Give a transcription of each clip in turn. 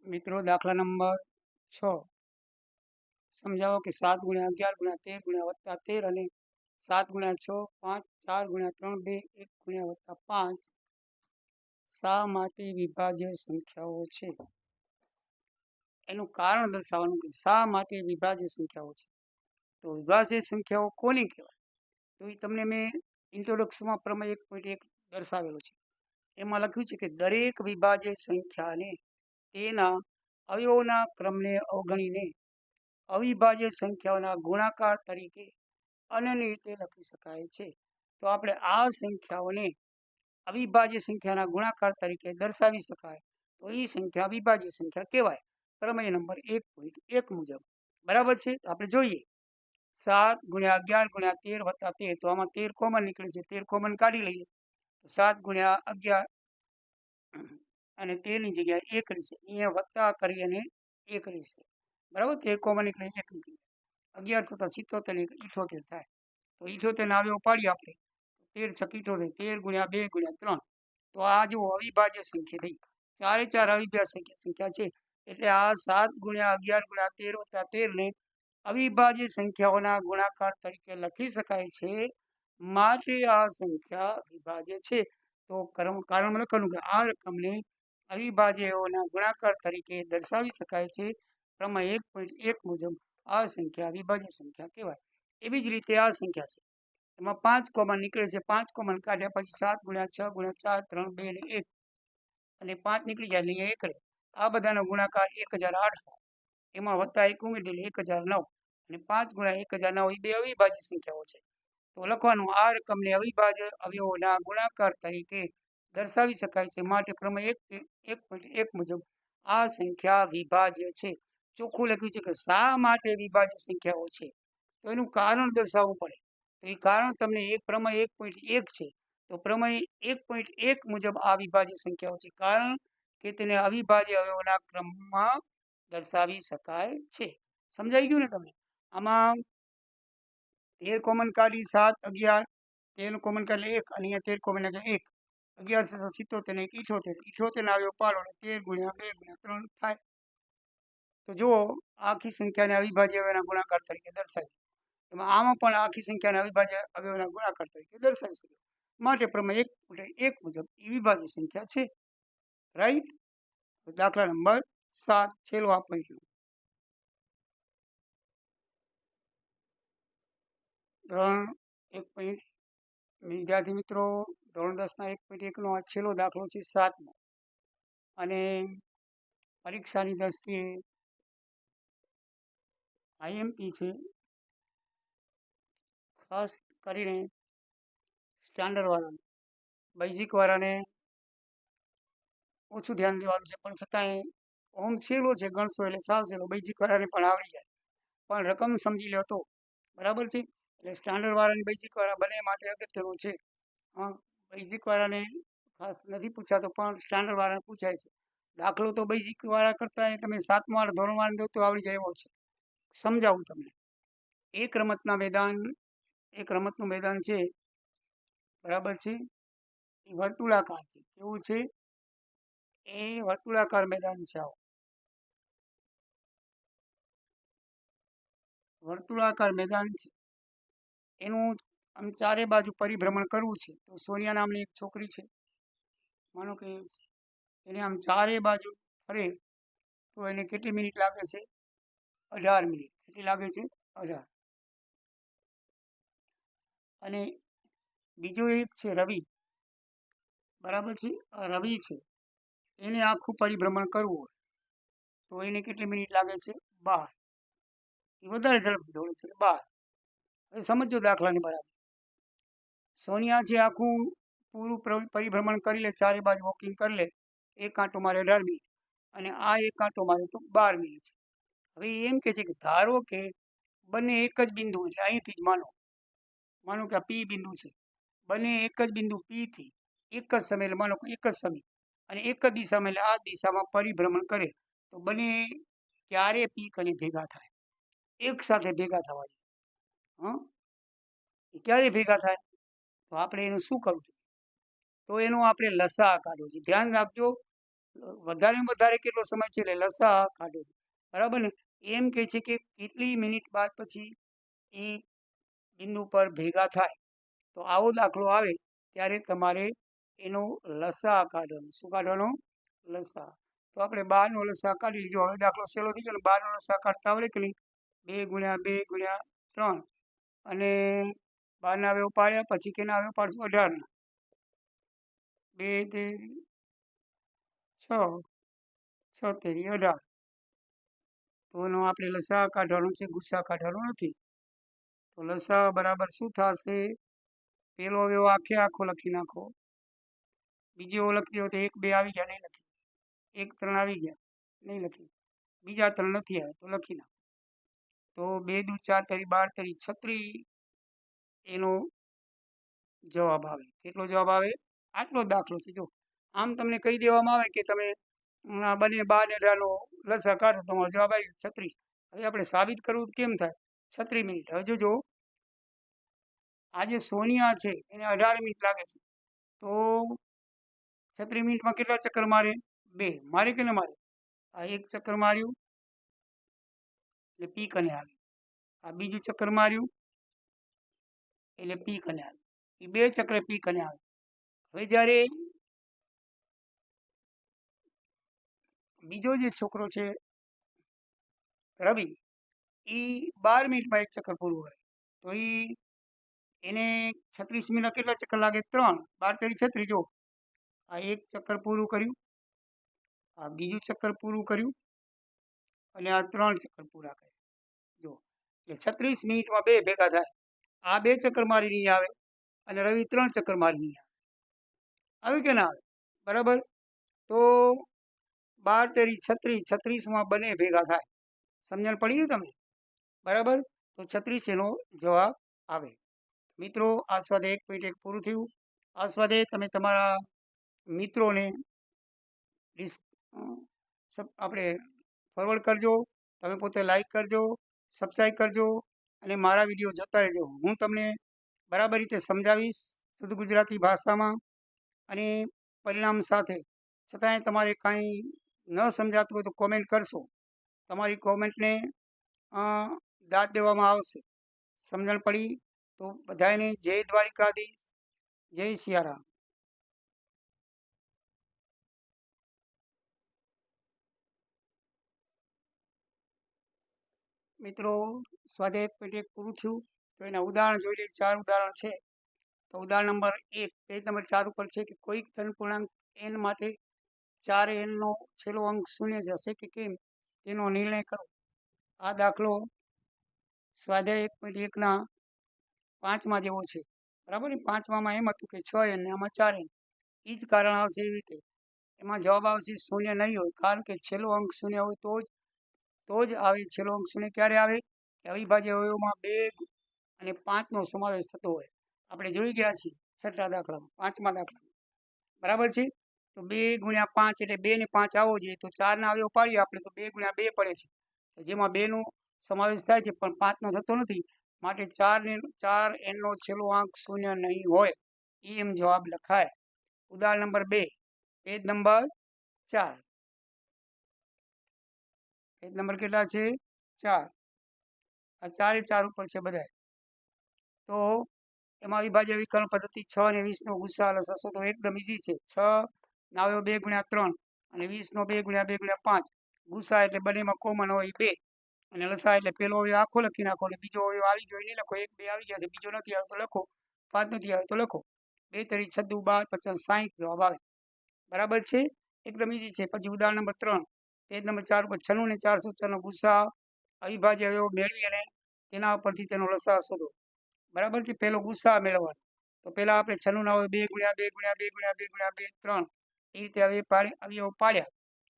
મિત્રો દાખલા નંબર 6 સમજાવો કે 7 × 11 × 13 × +13 અને 7 × 6 5 4 × 3 2 1 × +5 શા માટે વિભાજ્ય સંખ્યાઓ છે? એનું કારણ દર્શાવવાનું કે શા માટે વિભાજ્ય સંખ્યાઓ છે. તો વિભાજ્ય સંખ્યાઓ કોને કહેવાય? તો એ તમને મેં ઇન્ટ્રોડક્શનમાં પ્રમેય 1.1 દર્શાવેલો છે. એમાં લખ્યું છે કે દરેક વિભાજ્ય સંખ્યાને તેના અવયવોના ક્રમને અવગણીને અવિભાજ્ય સંખ્યાઓના ગુણાકાર તરીકે અન્ય રીતે લખી શકાય છે. તો આપણે આ સંખ્યાઓને અવિભાજ્ય સંખ્યાના ગુણાકાર તરીકે દર્શાવી શકાય તો એ સંખ્યા વિભાજ્ય સંખ્યા કહેવાય, પ્રમેય નંબર 1.1 મુજબ. બરાબર છે? તો આપણે જોઈએ 7 × 11 × 13 + 13. તો આમાં 13 કોમન નીકળે છે, 13 કોમન કાઢી લઈએ તો 7 × 11 અને 13 ની જગ્યાએ 1 રહેશે. અહીંયા વત્તા કરી અને 1 રહેશે. બરાબર, 13 કોમન એટલે 1 નીકળી 11 + 77 = 78 થાય. તો 78 ના આવ્યો પાડીએ આપણે 13 × 6 = 78, 13 × 2 × 3. તો આ જો અવિભાજ્ય સંખ્યા થઈ, ચારે ચાર અવિભાજ્ય સંખ્યા છે. એટલે આ 7 × 11 × 13 + 13 ને અવિભાજ્ય સંખ્યાઓના ગુણાકાર તરીકે લખી શકાય છે. માટે આ સંખ્યા વિભાજ્ય છે. તો કારણ લખવાનું કે આ રકમને અવિભાજ્યોના ગુણાકાર તરીકે દર્શાવી શકાય છે. પ્રમેય 1.1 મુજબ આ સંખ્યા વિભાજ્ય સંખ્યા કહેવાય. એવી જ રીતે આ સંખ્યા છે, એમાં 5 કોમન નીકળે છે. 5 કોમન કાઢ્યા પછી 7 × 6 × 4 3 2 અને 1 અને 5 નીકળી જાય એટલે અહીંયા 1 રહે. આ બધાનો ગુણાકાર 1008 થાય. એમાં વત્તા 1 ઉમેરી એટલે 1009 અને 5 × 1009 એ બે અવિભાજ્ય સંખ્યાઓ છે. તો લખવાનું આ રકમને અવિભાજ્ય અવયવોના ગુણાકાર તરીકે દર્શાવી શકાય છે. માટે પ્રમેય 1.1 મુજબ આ સંખ્યા વિભાજ્ય છે. ચોખ્ખું લખ્યું છે કે શા માટે વિભાજ્ય સંખ્યાઓ છે, તો એનું કારણ દર્શાવવું પડે. તો એ કારણ તમને પ્રમેય 1.1 છે. તો પ્રમેય 1.1 મુજબ આ વિભાજ્ય સંખ્યાઓ છે, કારણ કે તેને અવિભાજ્ય અવયવોના ક્રમમાં દર્શાવી શકાય છે. સમજાઈ ગયું ને તમને? આમાં 13 કોમન કાઢી 7 11 13 કોમન કાઢી 1 અને અહીંયા 13 કોમન એટલે 1 11 + 77 ને 78, 78 ના આવ્યો પાડો એટલે 13 × 2 × 3 થાય. તો જુઓ આખી સંખ્યાને અવિભાજ્ય અવયવના ગુણાકાર તરીકે દર્શાવી, એમાં આમાં પણ આખી સંખ્યાને અવિભાજ્ય અવયવના ગુણાકાર તરીકે દર્શાવી શકે. માટે પ્રમેય 1.1 મુજબ એ વિભાજ્ય સંખ્યા છે. રાઈટ? દાખલા નંબર 7 છેલ્લો આપી ગયો. ધોરણ 1. વિદ્યાર્થી મિત્રો, ધોરણ 10ના 1.1 નો આ છેલ્લો દાખલો છે, 7મો. અને પરીક્ષાની દ્રષ્ટિએ આઈએમપી છે. ખાસ કરીને સ્ટાન્ડર્ડ વાળાને, બેઝિક વાળાને ઓછું ધ્યાન દેવાનું છે, પણ છતાંય ઓમ સહેલો છે, ગણશો એટલે સાવ સહેલો, બેઝિક વાળાને પણ આવડી જાય. પણ રકમ સમજી લો તો બરાબર છે. એટલે સ્ટાન્ડર્ડ વાળાની બેઝિક વાળા બંને માટે અગત્યનું છે. બેઝિક વાળાને ખાસ નથી પૂછાતો, પણ સ્ટાન્ડર્ડ વાળાને પૂછાય છે. દાખલો તો બેઝિક વાળા કરતાં તમે 7મા ધોરણ વાળાને દો તો આવડી જાય એવો છે. સમજાવું તમને. એક રમતનું મેદાન છે, બરાબર છે. એ વર્તુળાકાર છે. કેવું છે? એ વર્તુળાકાર મેદાન છે. આવો વર્તુળાકાર મેદાન છે. એનું આમ ચારે બાજુ પરિભ્રમણ કરવું છે. તો સોનિયા નામની એક છોકરી છે, માનો કે એને આમ ચારે બાજુ ફરે તો એને કેટલી મિનિટ લાગે છે? 18 મિનિટ. કેટલી લાગે છે? 18. અને બીજો એક છે રવિ, બરાબર છે. રવિ છે, એને આખું પરિભ્રમણ કરવું હોય તો એને કેટલી મિનિટ લાગે છે? 12. એ વધારે ઝડપથી દોડે છે, 12. હવે સમજો દાખલાને બરાબર. સોનિયા છે આખું પૂરું પરિભ્રમણ કરી લે, ચારે બાજુ વોકિંગ કરી લે, એક આંટો મારે 18 મિનિટ અને આ એક આંટો મારે તો 12 મિનિટ છે. હવે એમ કે છે કે ધારો કે બંને એક જ બિંદુ, એટલે અહીંથી જ માનો કે આ પી બિંદુ છે, બંને એક જ બિંદુ પી થી એક જ સમય, એટલે માનો કે એક જ સમય અને એક જ દિશામાં, એટલે આ દિશામાં પરિભ્રમણ કરે તો બંને ક્યારે પીક અને ભેગા થાય? એક સાથે ભેગા થવા જોઈએ. એ ક્યારે ભેગા થાય? તો આપણે એનું શું કરવું? તો એનો આપણે લસા કાઢવો છે. ધ્યાન રાખજો, વધારેમાં વધારે કેટલો સમય છે એટલે લસા કાઢો છો, બરાબર ને. એમ કહે છે કે કેટલી મિનિટ બાદ પછી એ બિંદુ પર ભેગા થાય. તો આવો દાખલો આવે ત્યારે તમારે એનો લસા કાઢવાનો. શું કાઢવાનો? લસા. તો આપણે 12નો લસા કાઢી લીધો. હવે દાખલો સહેલો થઈ ગયો ને. 12નો લસા કાઢતા આવડે કે નહીં? 2 ગુણ્યા 2 ગુણ્યા 3 અને 12ના અવયવ પાડ્યા પછી કેના અવયવ પાડશું? 18ના. 2 તેરી 6, 6 તેરી 18. તો એનો આપણે લસા કાઢવાનો છે, ગુસ્સા કાઢવાનો નથી. તો લસા બરાબર શું થશે? પેલો અવયવ આખે આખો લખી નાખો. બીજો લખી દો તો 1 2 આવી ગયા, નહીં લખી. 1 3 આવી ગયા, નહીં લખી. બીજા 3 નથી આવ્યા તો લખી નાખો. તો 2 દુ 4 તેરી 12 તેરી 36 એનો જવાબ આવે. કેટલો જવાબ આવે? આટલો દાખલો છે. જો આમ તમને કહી દેવામાં આવે કે તમે બને 12 ને 18નો લસા કાઢો, તમારો જવાબ આવી 36. હવે આપણે સાબિત કરવું કેમ થાય? 36 મિનિટ. હવે જોજો, આ જે સોનિયા છે એને 18 મિનિટ લાગે છે, તો 36 મિનિટમાં કેટલા ચક્કર મારે? 2 મારે કે ન મારે? આ 1 ચક્કર માર્યું એટલે પી કને આવી. આ બીજું ચક્કર માર્યું એટલે પી કને આવી. એ 2 ચક્કરે પી કને આવે. હવે જ્યારે બીજો જે છોકરો છે રવિ, એ 12 મિનિટમાં 1 ચક્કર પૂરું કરે, તો એને 36 મિનિટ કેટલા ચક્કર લાગે? 3. 12 તેરી 36. જો આ 1 ચક્કર પૂરું કર્યું, આ બીજું ચક્કર પૂરું કર્યું અને આ 3 ચક્કર પૂરા કર્યા. જો એટલે 36 મિનિટમાં 2 ભેગા થાય. આ 2 ચક્કર મારી નહીં આવે અને રવિ 3 ચક્કર મારી નહીં આવે. આવે કે ના આવે? બરાબર. તો 12 તેરી 36, 36માં બને ભેગા થાય. સમજણ પડી ને તમને? બરાબર. તો 36 એનો જવાબ આવે. મિત્રો, આ સ્વાધ્યાય 1.1 પૂરું થયું. આ સ્વાધ્યાય તમે તમારા મિત્રોને આપણે ફોરવર્ડ કરજો. તમે પોતે લાઈક કરજો, સબસ્ક્રાઈબ કરજો અને મારા વિડીયો જોતા રહેજો. હું તમને બરાબર રીતે સમજાવીશ શુદ્ધ ગુજરાતી ભાષામાં અને પરિણામ સાથે. છતાંય તમારે કાંઈ ન સમજાતું હોય તો કોમેન્ટ કરશો. તમારી કોમેન્ટને દાદ દેવામાં આવશે. સમજણ પડી તો બધાને જય દ્વારિકાધીશ, જય સિયારામ. મિત્રો, સ્વાધ્યાય 1.1 પૂરું થયું. તો એના ઉદાહરણ જોઈ લઈએ. 4 ઉદાહરણ છે. તો ઉદાહરણ નંબર 1 પેજ નંબર 4 ઉપર છે કે કોઈક ધન પૂર્ણાંક n માટે 4n નો છેલ્લો અંક શૂન્ય જશે કે કેમ તેનો નિર્ણય કરો. આ દાખલો સ્વાધ્યાય 1.1ના 5મા જેવો છે. બરાબર ને. 5મામાં એમ હતું કે 6n ને આમાં 4n. એ જ કારણ આવશે એવી રીતે. એમાં જવાબ આવશે શૂન્ય નહીં હોય, કારણ કે છેલ્લો અંક શૂન્ય હોય તો જ આવે. છેલ્લો અંક શૂન્ય ક્યારે આવે? કે અવિભાજ્ય અવયવમાં 2 અને 5નો સમાવેશ થતો હોય. આપણે જોઈ ગયા છીએ 6ઠા દાખલામાં, 5મા દાખલામાં. બરાબર છે. તો 2 ગુણ્યા 5 એટલે 2 ને 5 આવવો જોઈએ. તો 4ના અવયવ પાડીએ આપણે તો 2 ગુણ્યા 2 પડે છે. તો જેમાં 2નો સમાવેશ થાય છે પણ 5નો થતો નથી, માટે 4n નો છેલ્લો અંક શૂન્ય નહીં હોય. એમ જવાબ લખાય. ઉદાહરણ number 2 page number 4. Page number કેટલા છે? 4. આ 4 એ 4 ઉપર છે બધા. તો એમાં અવિભાજ્ય વિકલન પદ્ધતિ 6 અને 20નો ગુસ્સા લસા શોધો. એકદમ ઈઝી છે. 6 ના અવયવ 2 ગુણ્યા 3 અને 20નો 2 ગુણ્યા 2 ગુણ્યા 5. ગુસ્સા એટલે બંનેમાં કોમન હોય 2 અને લસા એટલે પેલો અવયવ આખો લખી નાખો અને બીજો અવયવ આવી ગયો નહીં લખો. 1 2 આવી ગયા છે, બીજો નથી આવ્યો તો લખો. 5 નથી આવ્યો તો લખો. 2 તેરી 6 દુ 12 50 60 જવાબ આવે. બરાબર છે. એકદમ ઈઝી છે. પછી ઉદાહરણ નંબર 3 પેજ નંબર 4 ઉપર 96 ને 404નો ગુસ્સા અવિભાજ્ય અવયવ મેળવી અને તેના ઉપરથી તેનો લસા શોધો. બરાબર છે. પેલો ગુસ્સા મેળવવાનો. તો પહેલા આપણે 96 ના હોય 2 ગુણ્યા 2 ગુણ્યા 2 ગુણ્યા 2 ગુણ્યા 2 3 એ રીતે અવયવ પાડ્યા.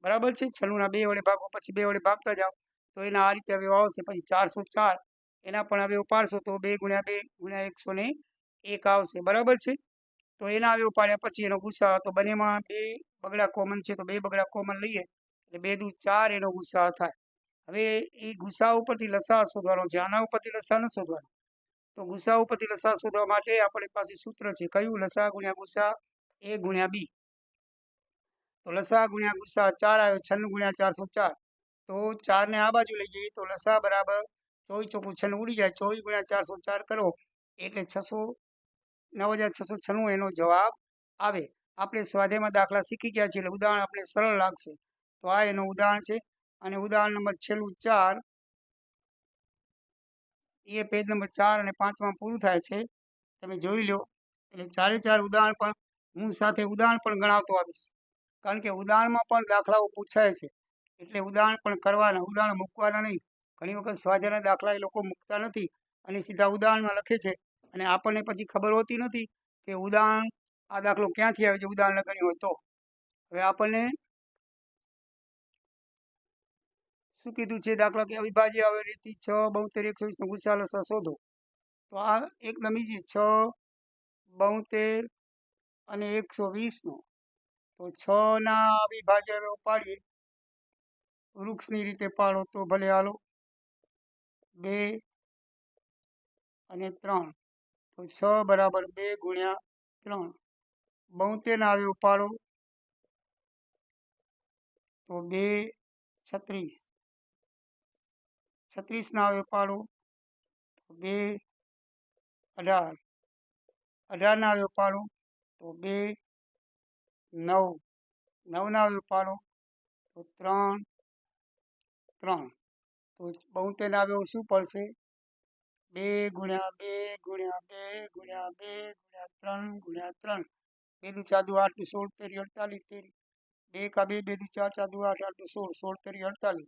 બરાબર છે. 96 ના 2 વડે ભાગો, પછી 2 વડે ભાગતા જાઓ તો એના આ રીતે અવયવ આવશે. પછી 404 એના પણ અવયવ પાડશો તો 2 ગુણ્યા 2 ગુણ્યા 101 આવશે. બરાબર છે. તો એના અવયવ પાડ્યા પછી એનો ગુસ્સા, તો બંનેમાં 2 બગડા કોમન છે તો 2 બગડા કોમન લઈએ એટલે 2 દુ 4 એનો ગુસ્સા થાય. હવે એ ગુસ્સા ઉપરથી લસા શોધવાનો છે. આના ઉપરથી લસા ન શોધવાનો. તો ગુસ્સા ઉપરથી લસા શોધવા માટે આપણી પાસે સૂત્ર છે. કયું? લસા ગુણ્યા ગુસ્સા a ગુણ્યા b. તો લસા ગુણ્યા ગુસા 4 આવ્યો, 96 ગુણ્યા 404. તો 4 ને આ બાજુ લઈ જઈએ તો લસા બરાબર 24 ચોકું 96 ઉડી જાય. 24 ગુણ્યા 404 કરો એટલે 9696 એનો જવાબ આવે. આપણે સ્વાધ્યાયમાં દાખલા શીખી ગયા છીએ એટલે ઉદાહરણ આપણે સરળ લાગશે. તો આ એનું ઉદાહરણ છે. અને ઉદાહરણ નંબર છેલ્લું 4 એ પેજ નંબર 4 અને 5માં પૂરું થાય છે. તમે જોઈ લો. એટલે 4 ઉદાહરણ પણ હું સાથે ઉદાહરણ પણ ગણાવતો આવીશ, કારણ કે ઉદાહરણમાં પણ દાખલાઓ પૂછાય છે એટલે ઉદાહરણ પણ કરવાના, ઉદાહરણ મૂકવાના નહીં. ઘણી વખત સ્વાધ્યાયના દાખલા એ લોકો મૂકતા નથી અને સીધા ઉદાહરણમાં લખે છે અને આપણને પછી ખબર હોતી નથી કે ઉદાહરણ આ દાખલો ક્યાંથી આવે છે ઉદાહરણ લખણી હોય તો. હવે આપણને શું કીધું છે? દાખલા કે અવિભાજ્ય અવયવથી 6, 72, 120 નો ગુસા લસા શોધો. તો આ એકદમ ઈઝી. 6, 72 અને 120 નો. તો 6 ના અવિભાજ્ય અવયવ પાડીએ, વૃક્ષની રીતે પાડો તો ભલે હાલો. 2 અને 3. તો 6 બરાબર 2 ગુણ્યા 3. 72 ના અવયવ પાડો તો 2 36. 36 ના અવયવ પાડો તો 2 18. 18 ના અવયવ પાડો તો 2 9. 9 ના અવયવ પાડો તો 3 3. તો 72 ના અવયવ શું પડશે? 2 ગુણ્યા 2 ગુણ્યા 2 ગુણ્યા 2 ગુણ્યા 3 ગુણ્યા 3. 2 દુ 4 દુ 8 દુ 16 તેરી 48 તેરી. 2 કા 2 2 દુ 4 4 દુ 8 8 દુ 16 16 તેરી 48.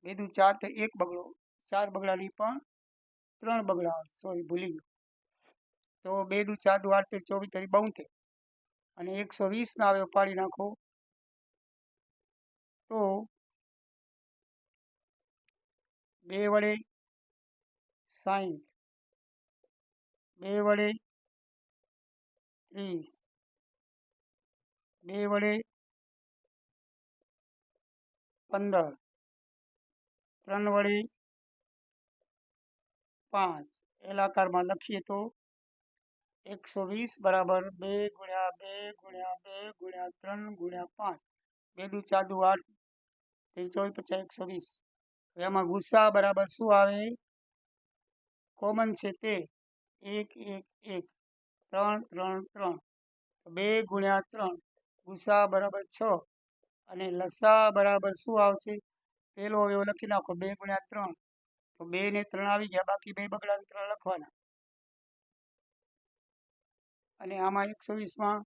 2 દુ 4 તે 1 બગડો, 4 બગડાની પણ 3 બગડા, સોરી ભૂલી ગયો. તો 2 દુ 4 દુ 8 તેરી 24 તેરી 72. અને 120 ના અવયવ પાડી નાખો તો 2 વડે 60, 2 વડે 30, 2 વડે 15, 3 વડે 5. એલાકારમાં લખીએ તો 120 બરાબર 2 ગુણ્યા 2 ગુણ્યા 2 ગુણ્યા 3 ગુણ્યા 5. 2 દુ 4 દુ 8 તેરી 24 50 120. એમાં ગુસા બરાબર શું આવે? કોમન છે તે 1 1 1 3 3 3. 2 ગુણ્યા 3 ગુસા બરાબર 6. અને લસા બરાબર શું આવશે? પેલો અવયવ લખી નાખો 2 ગુણ્યા 3. તો 2 ને 3 આવી ગયા, બાકી 2 બગડા 3 લખવાના. અને આમાં 120માં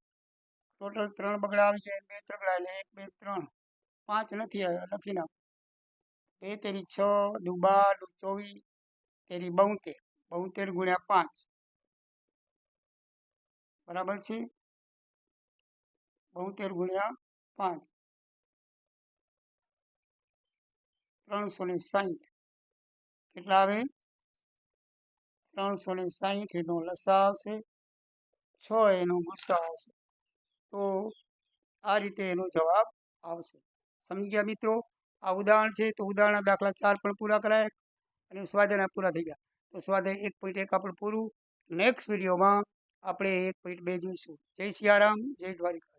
ટોટલ 3 બગડા આવી જાય, 2 ત્રગડા એટલે 1 2 3. 5 નથી આવ્યા, લખી નાખો. 2 તેરી 6 દુ 12 દુ 24 તેરી 72. 72 ગુણ્યા 5 બરાબર છે 72 ગુણ્યા 5 360. કેટલા આવે? 360 એનો લસા આવશે, 6 એનો ગુસા આવશે. તો આ રીતે એનો જવાબ આવશે. સમજી ગયા મિત્રો? આ ઉદાહરણ છે. તો ઉદાહરણના દાખલા 4 પણ પૂરા કરાય અને સ્વાધ્યાયના પૂરા થઈ ગયા. તો સ્વાધ્યાય 1.1 આપણે પૂરું. નેક્સ્ટ વિડીયોમાં આપણે 1.2 જોઈશું. જય સિયારામ, જય દ્વારિકા.